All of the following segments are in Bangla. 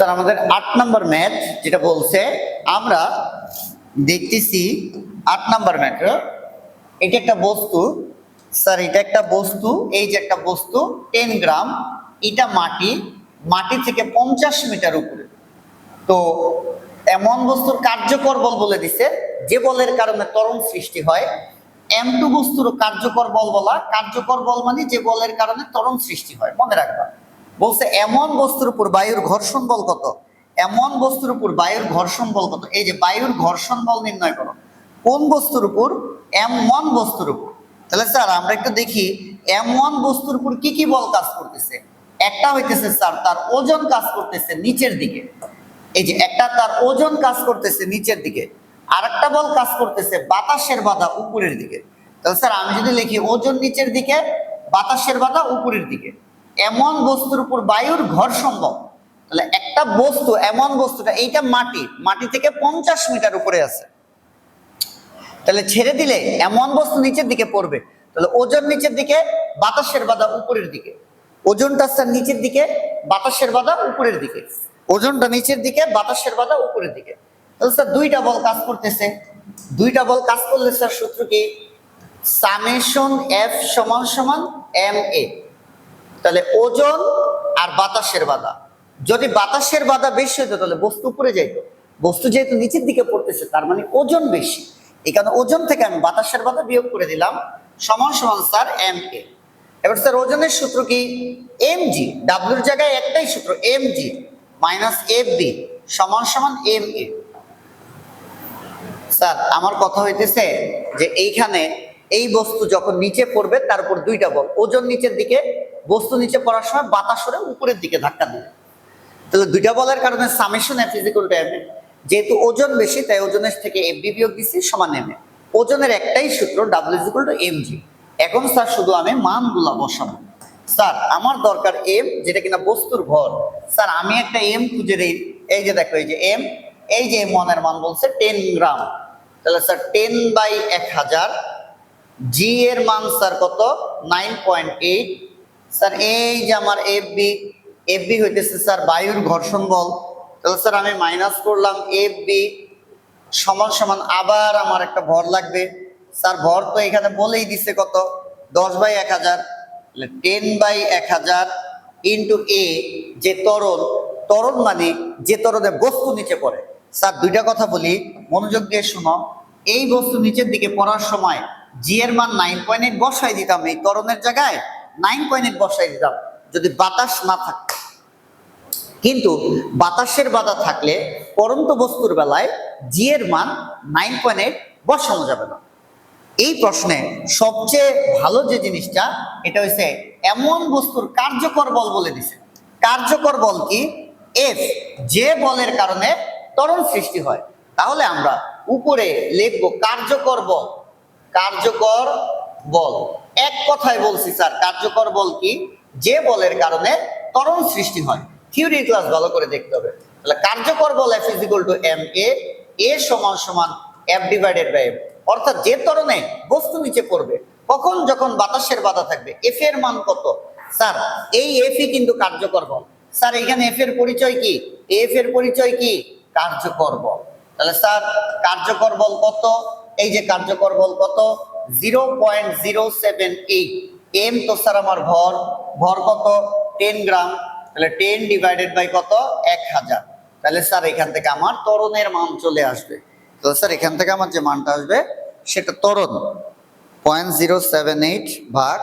স্যার আমাদের 8 নম্বর ম্যাথ যেটা বলছে আমরা দেখতেছি 8 নম্বর ম্যাথ এটা একটা বস্তু স্যার এটা একটা বস্তু এই যে একটা বস্তু 10 গ্রাম এটা মাটি থেকে 50 মিটার উপরে তো এমন বস্তুর কার্যকর বল বলে দিছে যে বলের কারণে ত্বরণ সৃষ্টি হয় M2 বস্তুর কার্যকর বল বলা কার্যকর বল মানে যে বলের কারণে ত্বরণ সৃষ্টি হয় মনে রাখবা বলছে এমন বস্তুর উপর বায়ুর ঘর্ষণ বল কত এমন বস্তুর উপর বায়ুর ঘর্ষণ বল কত এই যে বায়ুর ঘর্ষণ বল নির্ণয় করো কোন বস্তুর উপর M1 বস্তুর উপর তাহলে স্যার আমরা একটু দেখি M1 বস্তুর উপর কি কি বল কাজ করতেছে একটা হইতেছে স্যার তার ওজন কাজ করতেছে নিচের দিকে এই যে একটা তার ওজন কাজ করতেছে নিচের দিকে আরেকটা বল কাজ করতেছে বাতাসের বাধা উপরের দিকে তাহলে স্যার আমি যদি লিখি ওজন নিচের দিকে বাতাসের বাধা উপরের দিকে এমন বস্তুর উপর বায়ুর ঘর্ষণ বল তাহলে একটা বস্তু এমন বস্তুটা এইটা মাটি থেকে 50 মিটার উপরে আছে তাহলে ছেড়ে দিলে এমন বস্তু নিচের দিকে পড়বে তাহলে ওজন নিচের দিকে বাতাসের বাধা উপরের দিকে ওজনটা স্যার নিচের দিকে বাতাসের বাধা উপরের দিকে ওজনটা নিচের দিকে বাতাসের বাধা উপরের দিকে তাহলে স্যার দুইটা বল কাজ করতেছে দুইটা বল কাজ করলে স্যার সূত্র কি সামেশন F সমান সমান ma তাহলে ওজন আর বাতাসের বাধা যদি বাতাসের বাধা বেশি হতো তাহলে বস্তু উপরে যাইতো বস্তু যেহেতু নিচের দিকে পড়তেছে তার মানে ওজন বেশি এই কারণে ওজন থেকে আমি বাতাসের বাধা বিয়োগ করে দিলাম সমান সমান স্যার ma এবার স্যার ওজনের সূত্র কি mg w এর জায়গায় একটাই সূত্র mg মাইনাস fb সমান সমান ma স্যার আমার কথা হইতেছে যে এইখানে এই বস্তু যখন নিচে পড়বে তারপর দুইটা বল ওজন নিচের দিকে বস্তু নিচে পড়ার সময় বাতাস ওরে উপরের দিকে ধাক্কা দেবে তাহলে দুইটা বলের কারণে summation F equal to ma যেহেতু ওজন বেশি তাই ওজনের থেকে fb বিয়োগ দিছি সমান ma ওজনের একটাই সূত্র w ইকুয়াল টু mg এখন স্যার শুধু আমি মানগুলা বসাবো স্যার আমার দরকার m যেটা কিনা বস্তুর ভর স্যার আমি একটা m খুঁজে দেই এই যে দেখো এই যে m এই যে m1 এর মান বলছে 10 গ্রাম তাহলে স্যার 10/1000 g এর মান স্যার কত 9.8 স্যার এই যে আমার fb হইতেছে স্যার বায়ুর ঘর্ষণ বল তাহলে স্যার আমি মাইনাস করলাম fb সমান সমান আবার আমার একটা ভর লাগবে স্যার ভর তো এখানে বলেই দিছে কত 10/1000 তাহলে 10/1000 ইনটু a যে ত্বরণ মানে যে ত্বরণে বস্তু নিচে পড়ে স্যার দুইটা কথা বলি মনোযোগ দিয়ে শুনো এই বস্তু নিচের দিকে পড়ার সময় জি এর মান 9.8 বসাই দিতাম এই ত্বরণের জায়গায় 9.8 বসাই দিতাম যদি বাতাস না থাকতো কিন্তু বাতাসের বাধা থাকলে পড়ন্ত বস্তুর বেলায় জি এর মান 9.8 বসানো যাবে না এই প্রশ্নে সবচেয়ে ভালো যে জিনিসটা এটা হচ্ছে এমন বস্তুর কার্যকর বল বলে দিছে কার্যকর বল কি এফ যে বলের কারণে ত্বরণ সৃষ্টি হয় তাহলে আমরা উপরে লিখবো কার্যকর বল এক কথায় বলছি স্যার কার্যকর বল কি যে বলের কারণে ত্বরণ সৃষ্টি হয় থিওরি ক্লাস ভালো করে দেখতে হবে তাহলে কার্যকর বল F equal to ma a সমান সমান F ডিভাইডেড বাই m অর্থাৎ যে ত্বরণে বস্তু নিচে পড়বে কখন যখন বাতাসের বাধা থাকবে f এর মান কত স্যার এই f ই কিন্তু কার্যকর বল স্যার এখানে f এর পরিচয় কি f এর পরিচয় কি কার্যকর বল তাহলে স্যার কার্যকর বল কত এই যে কার্যকর বল কত 0.078 m তো স্যার আমার ভর কত 10 গ্রাম তাহলে 10 ডিভাইডেড বাই কত 1000 তাহলে স্যার এখান থেকে আমার ত্বরণের মান চলে আসবে তো স্যার এখান থেকে আমার যে মানটা আসবে সেটা ত্বরণ 0.078 ভাগ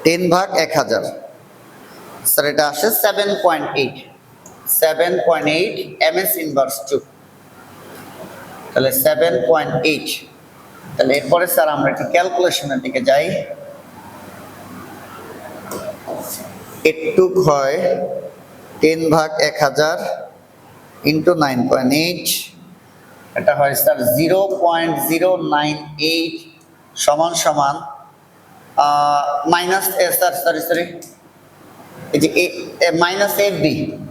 10 ভাগ 1000 স্যার এটা আসে 7.8 ms ইনভার্স 2 তাহলে 7.8 তাহলে এরপরে স্যার আমরা একটু ক্যালকুলেশনের দিকে যাই এটুক হয় 10 ভাগ 1000 ইন্টু 9.8 এটা হয় স্যার 0.098 সমান সমান মাইনাস স্যার সরি এই যে মাইনাস fb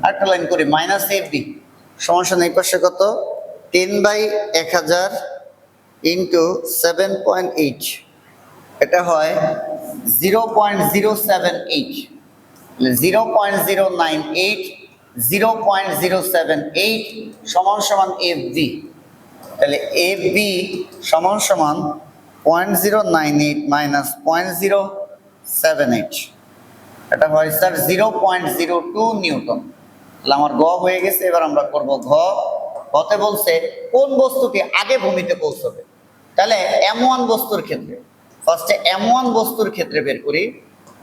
আরেকটা লাইন করি মাইনাস fb সমান সমান এই পাশে কত 10/1000 ইন্টু 7.8 এটা হয় 0.078 0.098 0.078 সমান সমান FB। তাহলে FB সমান সমান 0.098 মাইনাস 0.078, এটা হয় স্যার 0.02 নিউটন। তাহলে আমার গ হয়ে গেছে। এবার আমরা করব ঘ। ঘতে বলছে কোন বস্তুটি আগে ভূমিতে পৌঁছবে। তাহলে M1 বস্তুর ক্ষেত্রে ফার্স্টে M1 বস্তুর ক্ষেত্রে বের করি।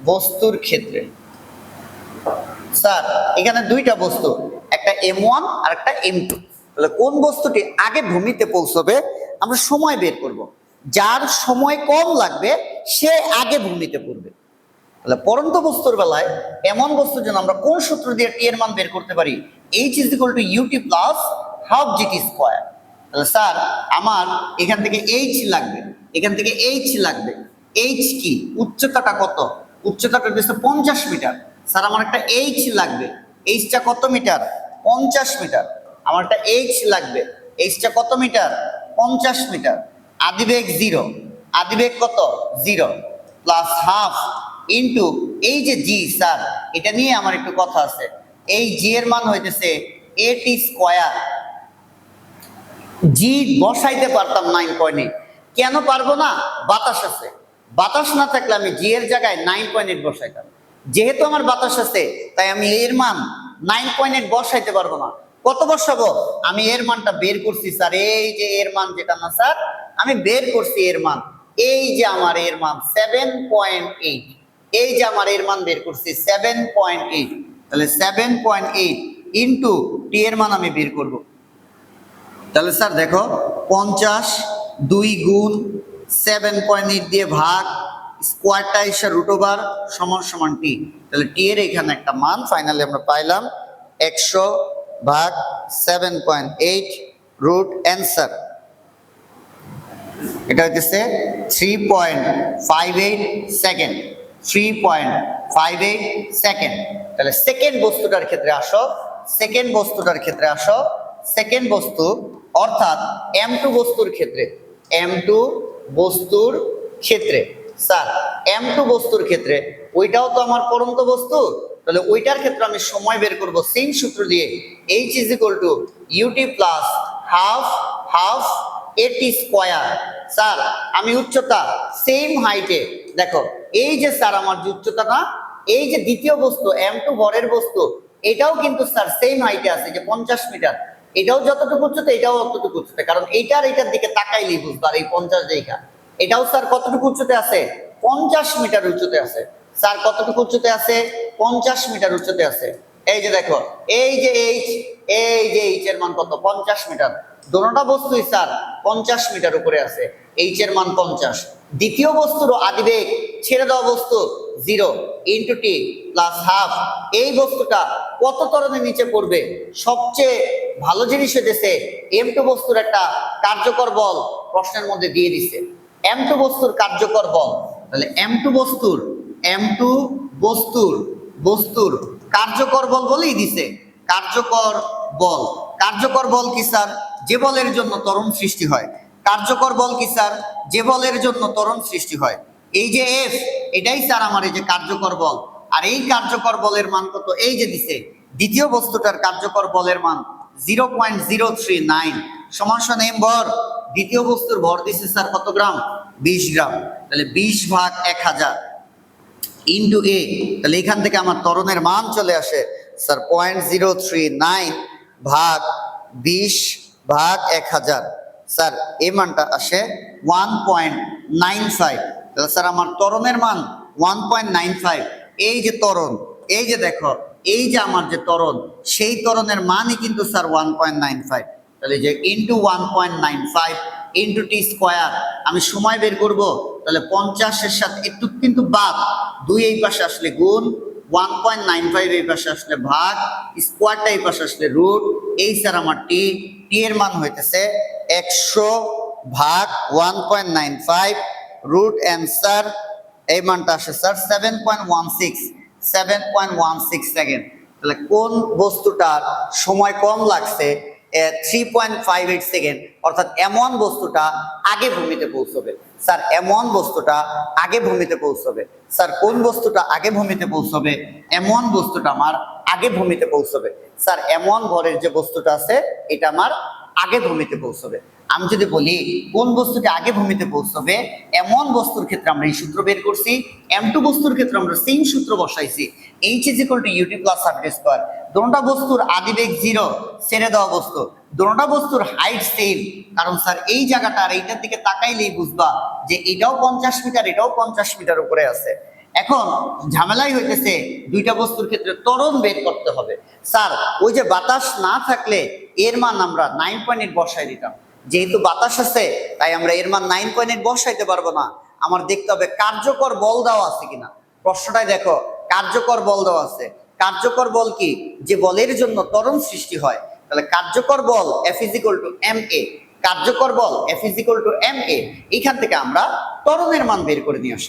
বস্তুর ক্ষেত্রে স্যার এখানে দুইটা বস্তু, একটা M1 আর একটা M2। তাহলে কোন বস্তুটি আগে ভূমিতে পৌঁছবে আমরা সময় বের করব। যার সময় কম লাগবে সে আগে ভূমিতে পড়বে। তাহলে পড়ন্ত বস্তুর বেলায় এমন বস্তুর জন্য আমরা কোন সূত্র দিয়ে টি এর মান বের করতে পারি? H = UT plus half GT square. তাহলে স্যার আমার এখান থেকে H লাগবে, এখান থেকে H লাগবে। H কি? উচ্চতাটা কত? উচ্চতাটা হচ্ছে 50 মিটার। স্যার আমার একটা H লাগবে। H-টা কত মিটার? 50 মিটার। আমার একটা H লাগবে। H-টা কত মিটার? 50 মিটার। আদিবেগ 0। আদিবেগ কত? 0 প্লাস হাফ ইন্টু এই যে জি। স্যার এটা নিয়ে আমার একটু কথা আছে। এই জি এর মান হইতেছে AT স্কয়ার। জি বসাইতে পারতাম 9.8, কেন পারবো না? বাতাস আছে। বাতাস না থাকলে আমি জি এর জায়গায় 9.8 বসাইতাম। যেহেতু আমার বাতাস আছে তাই আমি এর মান 9.8 বসাইতে পারবো না। কত বসাবো? আমি এর মানটা বের করছি স্যার। এই যে এর মান যেটা না স্যার আমি বের করছি এর মান। এই যে আমার এর মান 7.8। এই যে আমার এর মান বের করছি 7.8। তাহলে 7.8 ইন্টু টি এর মান আমি বের করব। তাহলে স্যার দেখো 50 2 গুণ 7.8 দিয়ে ভাগ স্কোয়ারটা এসে √ওভার সমান সমান টি। তাহলে টি এর এখানে একটা মান ফাইনালি আমরা পাইলাম 100 ভাগ 7.8 রুট অ্যান্সার। এটা হচ্ছে 3.58 সেকেন্ড। 3.58 সেকেন্ড। তাহলে সেকেন্ড বস্তুটার ক্ষেত্রে আসো। সেকেন্ড বস্তুটার ক্ষেত্রে আসো। সেকেন্ড বস্তু অর্থাৎ M2 বস্তুর ক্ষেত্রে। M2 বস্তুর ক্ষেত্রে স্যার M2 বস্তুর ক্ষেত্রে ওইটাও তো আমার পড়ন্ত বস্তু। তাহলে ওইটার ক্ষেত্রে আমি সময় বের করব সেম সূত্র দিয়ে। H = UT plus half AT square. Sir আমি উচ্চতা সেম হাইটে দেখো এই যে স্যার আমার যে উচ্চতাটা, এই যে দ্বিতীয় বস্তু M2 ভরের বস্তু এটাও কিন্তু স্যার সেম হাইটে আছে যে 50 মিটার। এটাও যতটুকু উচ্চতা এটাও ততটুকু উচ্চতা, কারণ এইটার দিকে তাকাইলেই বুঝবার এই 50 জায়গা। এটাও স্যার কতটুকু উচ্চতে আছে? 50 মিটার উচ্চতে আছে। স্যার কতটুকু উচ্চতে আছে? 50 মিটার উচ্চতে আছে। এই যে দেখো এই যে H এর মান কত? 50 মিটার। দোনোটা বস্তুই স্যার 50 মিটার উপরে আছে। H এর মান 50। দ্বিতীয় বস্তুর আদিবেগ ছেড়ে দেওয়া বস্তু 0 ইন্টু টি প্লাস হাফ। এই বস্তুটা কত ত্বরণের নিচে পড়বে? সবচেয়ে ভালো জিনিস হচ্ছে M2 বস্তুর একটা কার্যকর বল প্রশ্নের মধ্যে দিয়ে দিছে। M2 বস্তুর কার্যকর বল। তাহলে M2 বস্তুর কার্যকর বল বলেই দিছে। কার্যকর বল। কার্যকর বল কি স্যার? যে বলের জন্য ত্বরণ সৃষ্টি হয়। কার্যকর বল কি স্যার? যে বলের জন্য ত্বরণ সৃষ্টি হয়। এই যে F এটাই স্যার আমার এই যে কার্যকর বল। আর এই কার্যকর বলের মান কত? এই যে দিছে দ্বিতীয় বস্তুটার কার্যকর বলের মান 0.039 সমান সমান M ভর। দ্বিতীয় বস্তুর ভর দিছে স্যার কত গ্রাম? 20 গ্রাম। তাহলে 20 ভাগ 1000 ইন্টু এ। তাহলে এখান থেকে আমার ত্বরণের মান চলে আসে স্যার 0.039 ভাগ 20 ভাগ 1000। স্যার এই মানটা আসে 1.95। তাহলে স্যার আমার ত্বরণের মান 1.95। এই যে ত্বরণ, এই যে দেখো এই যে আমার যে ত্বরণ, সেই ত্বরণের মানই কিন্তু স্যার 1.95। তাহলে যে ইন্টু 1.95 ইন্টু টি স্কয়ার। আমি সময় বের করব। তাহলে 50-এর সাথে একটু কিন্তু বাদ, 2 এই পাশে আসলে গুণ, 1.95 এই পাশে আসলে ভাগ, স্কয়ারটা এই পাশে আসলে রুট। এই স্যার আমার টি এর মান হইতেছে 100 ভাগ 1.95 রুট অ্যান্সার। এই মানটা আসে স্যার 7.16 সেকেন্ড। তাহলে কোন বস্তুটার সময় কম লাগছে 3.58 সেকেন্ড, অর্থাৎ এমন বস্তুটা আগে ভূমিতে পৌঁছবে। স্যার এমন বস্তুটা আগে ভূমিতে পৌঁছবে। স্যার কোন বস্তুটা আগে ভূমিতে পৌঁছবে? এমন বস্তুটা আমার আগে ভূমিতে পৌঁছবে। স্যার এমন ভরের যে বস্তুটা আছে এটা আমার আগে ভূমিতে পৌঁছবে। আমি যদি বলি কোন বস্তুটা আগে ভূমিতে পৌঁছবে, এমন বস্তুর ক্ষেত্রে আমরা এই সূত্র বের করছি, M2 বস্তুর ক্ষেত্রে আমরা সেম সূত্র বসাইছি, H = UT + RT স্কয়ার। দুটোটা বস্তুর আদিবেগ 0, ছেড়ে দেওয়া বস্তু, দুটোটা বস্তুর হাইট সেম। কারণ স্যার এই জায়গাটা আর এইটার দিকে তাকাইলেই বুঝবা যে এটাও 50 মিটার, এটাও 50 মিটার উপরে আছে। এখন ঝামেলাই হইতেছে দুইটা বস্তুর ক্ষেত্রে ত্বরণ বের করতে হবে। স্যার ওই যে বাতাস না থাকলে এর মান আমরা 9.8 বসাই দিতাম, যেহেতু বাতাস আছে তাই আমরা এর মান 9.8 বসাইতে পারবো না। আমার দেখতে হবে কার্যকর বল দেওয়া আছে কিনা। প্রশ্নটাই দেখো, কার্যকর বল দেওয়া আছে। কার্যকর বল কি? যে বলের জন্য ত্বরণ সৃষ্টি হয়। তাহলে কার্যকর বল F = ma, কার্যকর বল F = ma। এইখান থেকে আমরা ত্বরণের মান বের করে নিয়ে আসবো।